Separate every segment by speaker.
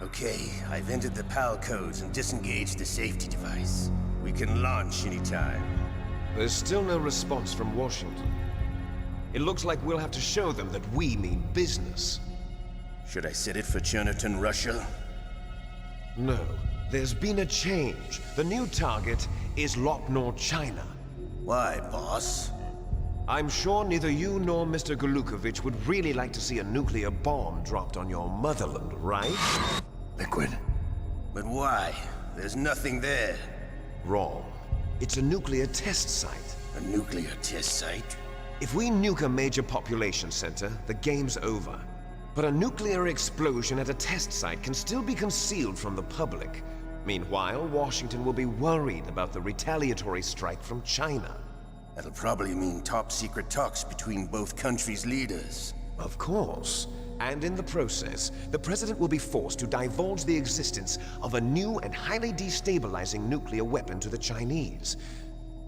Speaker 1: Okay, I've entered the PAL codes and disengaged the safety device. We can launch anytime.
Speaker 2: There's still no response from Washington. It looks like we'll have to show them that we mean business.
Speaker 1: Should I set it for Trnka, Russia?
Speaker 2: No, there's been a change. The new target is Lopnor, China.
Speaker 1: Why, boss?
Speaker 2: I'm sure neither you nor Mr. Golukovich would really like to see a nuclear bomb dropped on your motherland, right?
Speaker 1: Liquid. But why? There's nothing there.
Speaker 2: Wrong. It's a nuclear test site.
Speaker 1: A nuclear test site?
Speaker 2: If we nuke a major population center, the game's over. But a nuclear explosion at a test site can still be concealed from the public. Meanwhile, Washington will be worried about the retaliatory strike from China.
Speaker 1: That'll probably mean top-secret talks between both countries' leaders.
Speaker 2: Of course. And in the process, the President will be forced to divulge the existence of a new and highly destabilizing nuclear weapon to the Chinese.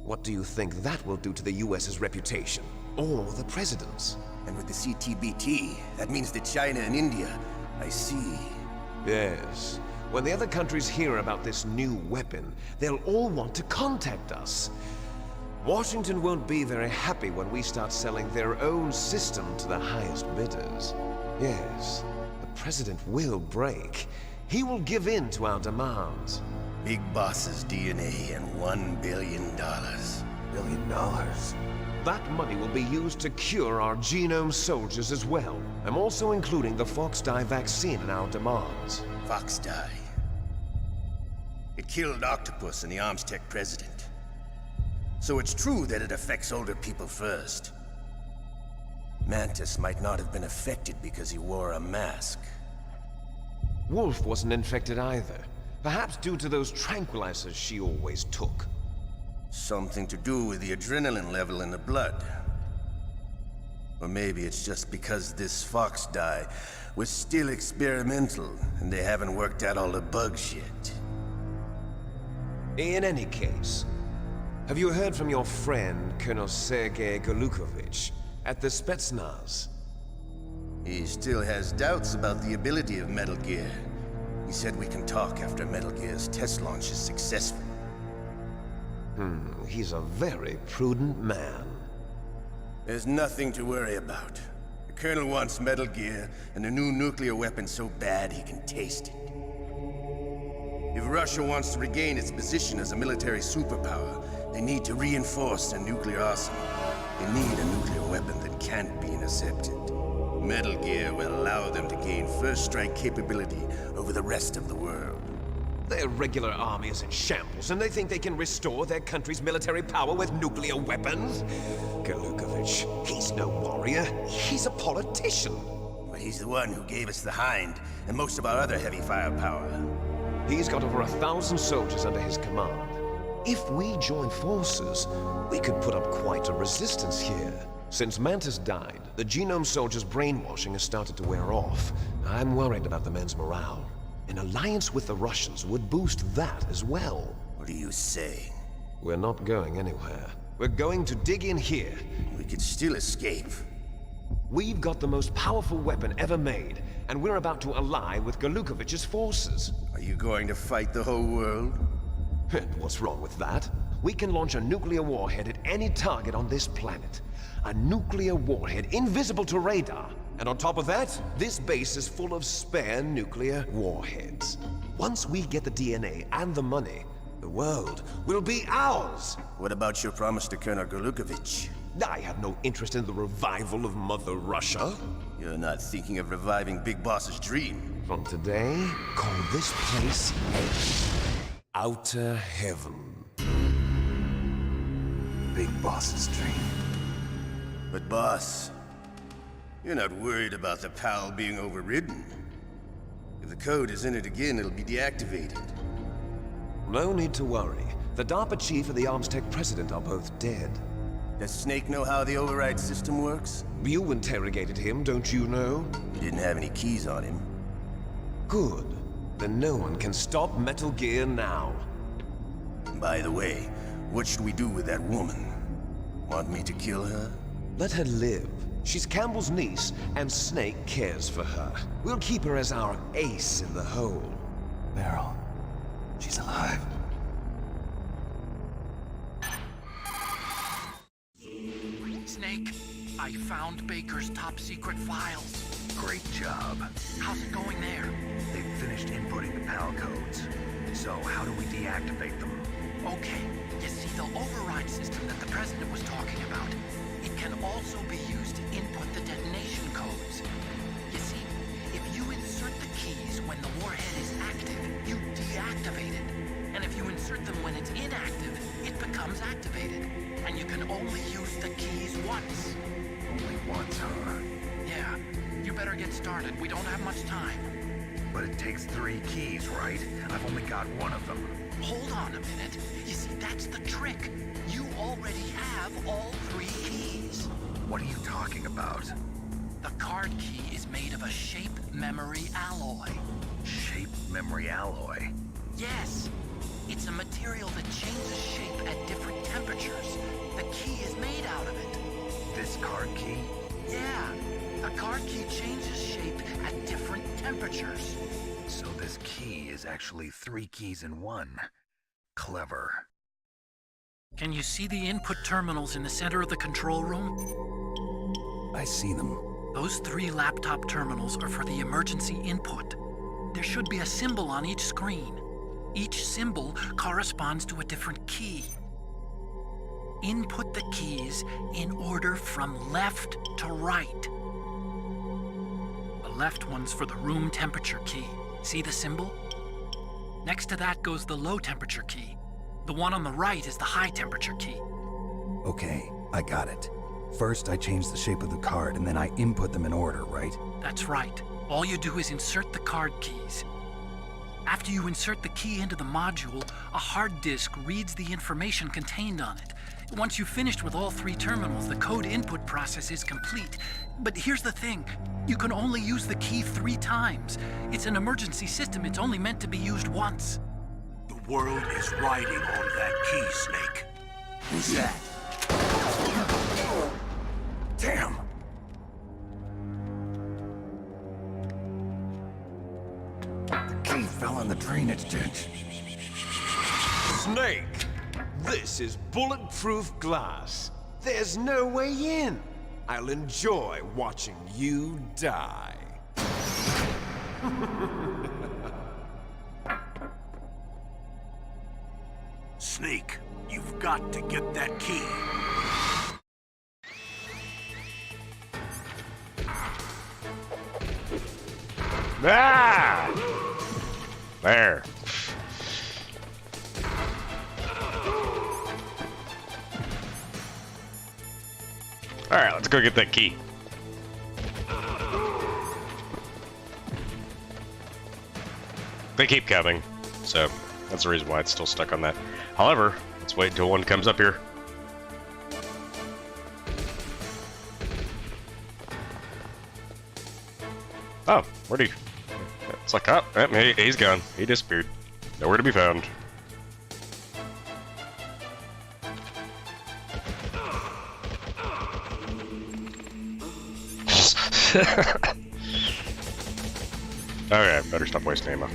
Speaker 2: What do you think that will do to the US's reputation? Or the President's?
Speaker 1: And with the CTBT, that means that China and India. I see.
Speaker 2: Yes. When the other countries hear about this new weapon, they'll all want to contact us. Washington won't be very happy when we start selling their own system to the highest bidders. Yes, the President will break. He will give in to our demands.
Speaker 1: Big Boss's DNA and $1 billion.
Speaker 2: $1 billion? That money will be used to cure our genome soldiers as well. I'm also including the Fox dye vaccine in our demands.
Speaker 1: Fox dye. It killed Octopus and the Armstech president. So it's true that it affects older people first. Mantis might not have been affected because he wore a mask.
Speaker 2: Wolf wasn't infected either. Perhaps due to those tranquilizers she always took.
Speaker 1: Something to do with the adrenaline level in the blood. Or maybe it's just because this Fox dye was still experimental and they haven't worked out all the bugs yet.
Speaker 2: In any case, have you heard from your friend, Colonel Sergei Golukovich, at the Spetsnaz?
Speaker 1: He still has doubts about the ability of Metal Gear. He said we can talk after Metal Gear's test launch is successful.
Speaker 2: He's a very prudent man.
Speaker 1: There's nothing to worry about. The Colonel wants Metal Gear and a new nuclear weapon so bad he can taste it. If Russia wants to regain its position as a military superpower, they need to reinforce their nuclear arsenal. They need a nuclear weapon that can't be intercepted. Metal Gear will allow them to gain first strike capability over the rest of the world.
Speaker 2: Their regular army is in shambles, and they think they can restore their country's military power with nuclear weapons? Golukovich, he's no warrior. He's a politician.
Speaker 1: But he's the one who gave us the Hind and most of our other heavy firepower.
Speaker 2: He's got over 1,000 soldiers under his command. If we join forces, we could put up quite a resistance here. Since Mantis died, the genome soldiers' brainwashing has started to wear off. I'm worried about the men's morale. An alliance with the Russians would boost that as well.
Speaker 1: What are you saying?
Speaker 2: We're not going anywhere. We're going to dig in here.
Speaker 1: We could still escape.
Speaker 2: We've got the most powerful weapon ever made, and we're about to ally with Golukovich's forces.
Speaker 1: Are you going to fight the whole world?
Speaker 2: What's wrong with that? We can launch a nuclear warhead at any target on this planet. A nuclear warhead invisible to radar. And on top of that, this base is full of spare nuclear warheads. Once we get the DNA and the money, the world will be ours!
Speaker 1: What about your promise to Colonel Golukovich?
Speaker 2: I have no interest in the revival of Mother Russia.
Speaker 1: You're not thinking of reviving Big Boss's dream.
Speaker 2: From today, call this place Outer Heaven.
Speaker 1: Big Boss's dream. But boss, you're not worried about the PAL being overridden. If the code is in it again, it'll be deactivated.
Speaker 2: No need to worry. The DARPA chief and the Armstech president are both dead.
Speaker 1: Does Snake know how the override system works?
Speaker 2: You interrogated him, don't you know?
Speaker 1: He didn't have any keys on him.
Speaker 2: Good. Then no one can stop Metal Gear now.
Speaker 1: By the way, what should we do with that woman? Want me to kill her?
Speaker 2: Let her live. She's Campbell's niece, and Snake cares for her. We'll keep her as our ace in the hole.
Speaker 3: Beryl, she's alive.
Speaker 4: Snake, I found Baker's top secret files.
Speaker 5: Great job.
Speaker 4: How's it going there?
Speaker 5: They've finished inputting the PAL codes. So how do we deactivate them?
Speaker 4: Okay, you see the override system that the President was talking about? It can also be used to input the detonation codes. You see, if you insert the keys when the warhead is active, you deactivate it. And if you insert them when it's inactive, it becomes activated. And you can only use the keys once.
Speaker 5: Only once, huh?
Speaker 4: Yeah, you better get started. We don't have much time.
Speaker 5: But it takes 3 keys, right? I've only got 1 of them.
Speaker 4: Hold on a minute. You see, that's the trick. You already have all 3 keys.
Speaker 5: What are you talking about?
Speaker 4: The card key is made of a shape memory alloy.
Speaker 5: Shape memory alloy?
Speaker 4: Yes. It's a material that changes shape at different temperatures. The key is made out of it.
Speaker 5: This card key?
Speaker 4: Yeah. The card key changes shape at different temperatures.
Speaker 5: So this key is actually 3 keys in 1. Clever.
Speaker 4: Can you see the input terminals in the center of the control room?
Speaker 3: I see them.
Speaker 4: Those 3 laptop terminals are for the emergency input. There should be a symbol on each screen. Each symbol corresponds to a different key. Input the keys in order from left to right. The left one's for the room temperature key. See the symbol? Next to that goes the low temperature key. The one on the right is the high temperature key.
Speaker 3: Okay, I got it. First, I change the shape of the card, and then I input them in order, right?
Speaker 4: That's right. All you do is insert the card keys. After you insert the key into the module, a hard disk reads the information contained on it. Once you've finished with all 3 terminals, the code input process is complete. But here's the thing. You can only use the key 3 times. It's an emergency system. It's only meant to be used once.
Speaker 6: The world is riding on that key, Snake.
Speaker 3: Who's that? Damn! The key fell in the drainage ditch.
Speaker 2: Snake! This is bulletproof glass. There's no way in. I'll enjoy watching you die.
Speaker 6: Snake, you've got to get that key.
Speaker 7: Ah! There. Alright, let's go get that key. They keep coming, so that's the reason why it's still stuck on that. However, let's wait until one comes up here. Oh, where'd he? It's like, oh, he's gone. He disappeared. Nowhere to be found. Okay, better stop wasting ammo.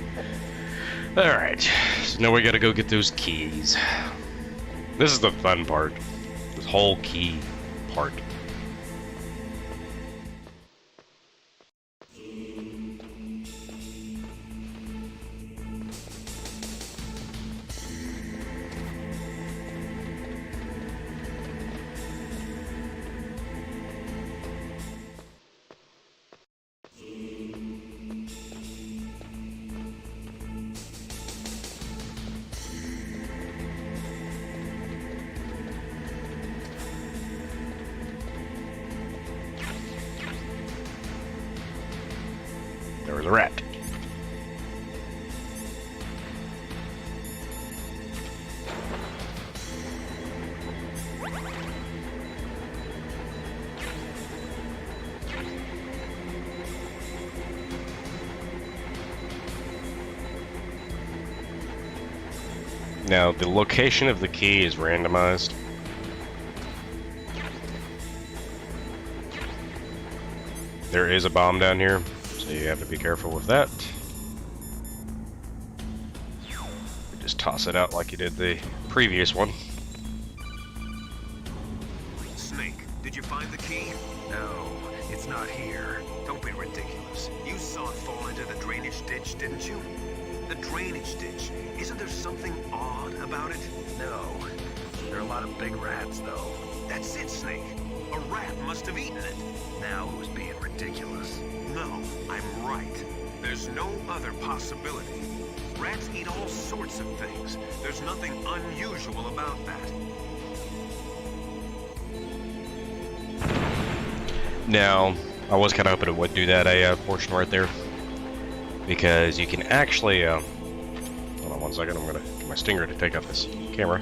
Speaker 7: Alright, so now we gotta go get those keys. This is the fun part. This whole key part. There was a rat. Now, the location of the key is randomized. There is a bomb down here, so you have to be careful with that. Just toss it out like you did the previous one.
Speaker 2: Snake, did you find the key?
Speaker 5: No, it's not here.
Speaker 2: Don't be ridiculous. You saw it fall into the drainage ditch, didn't you? The drainage ditch. Isn't there something odd about it?
Speaker 5: No. There are a lot of big rats, though.
Speaker 2: That's it, Snake. A rat must have eaten it.
Speaker 5: Now who's being ridiculous?
Speaker 2: No, I'm right. There's no other possibility. Rats eat all sorts of things. There's nothing unusual about that.
Speaker 7: Now, I was kind of hoping it would do that portion right there, because you can actually, hold on one second, I'm going to get my stinger to take out this camera.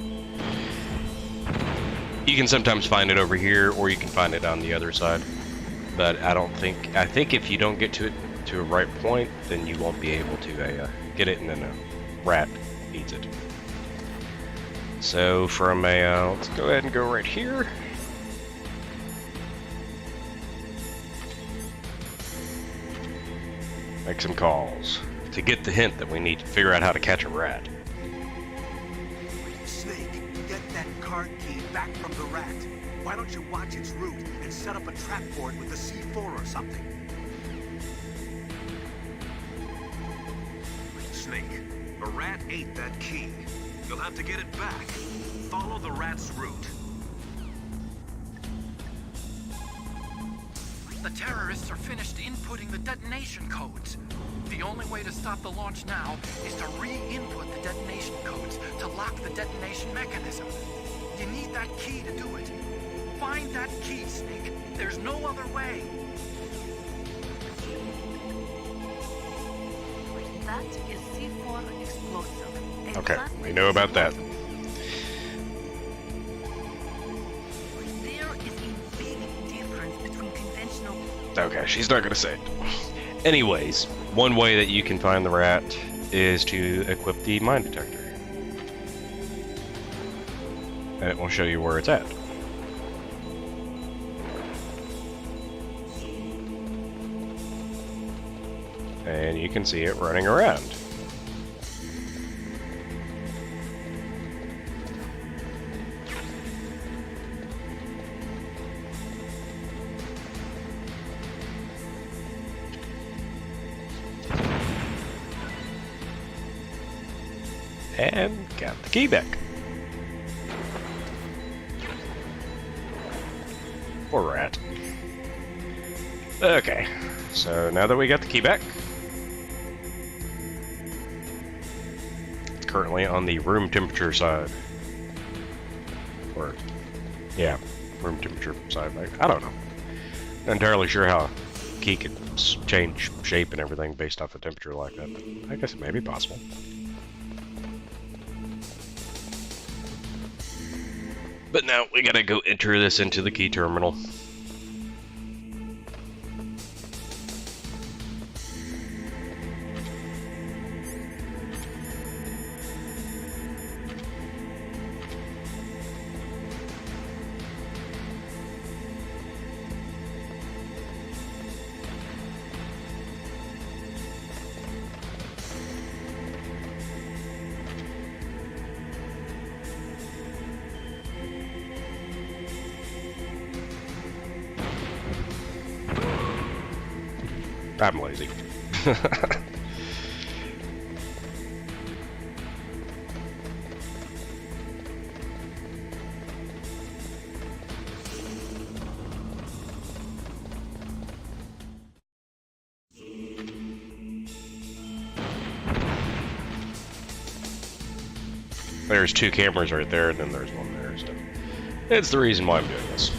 Speaker 7: You can sometimes find it over here, or you can find it on the other side, but I think if you don't get to it to a right point, then you won't be able to get it, and then a rat eats it. So from let's go ahead and go right here. Make some calls to get the hint that we need to figure out how to catch a rat.
Speaker 6: Snake, get that card key back from the rat. Why don't you watch its route and set up a trap for it with a C4 or something?
Speaker 2: Snake, a rat ate that key. You'll have to get it back. Follow the rat's route.
Speaker 4: The terrorists are finished inputting the detonation codes. The only way to stop the launch now is to re-input the detonation codes to lock the detonation mechanism. You need that key to do it. Find that key, Snake. There's no other way.
Speaker 8: That is C4 explosive.
Speaker 7: Okay, we know about that.
Speaker 8: There is a big difference between conventional.
Speaker 7: Okay, she's not gonna say it. Anyways, one way that you can find the rat is to equip the mine detector. And it will show you where it's at. And you can see it running around. And got the key back. Poor rat. Okay, so now that we got the key back, it's currently on the room temperature side. Or, yeah, room temperature side. I don't know. Not entirely sure how a key could change shape and everything based off of temperature like that, but I guess it may be possible. But now we gotta go enter this into the key terminal. I'm lazy. There's two cameras right there, and then there's one there, so it's the reason why I'm doing this.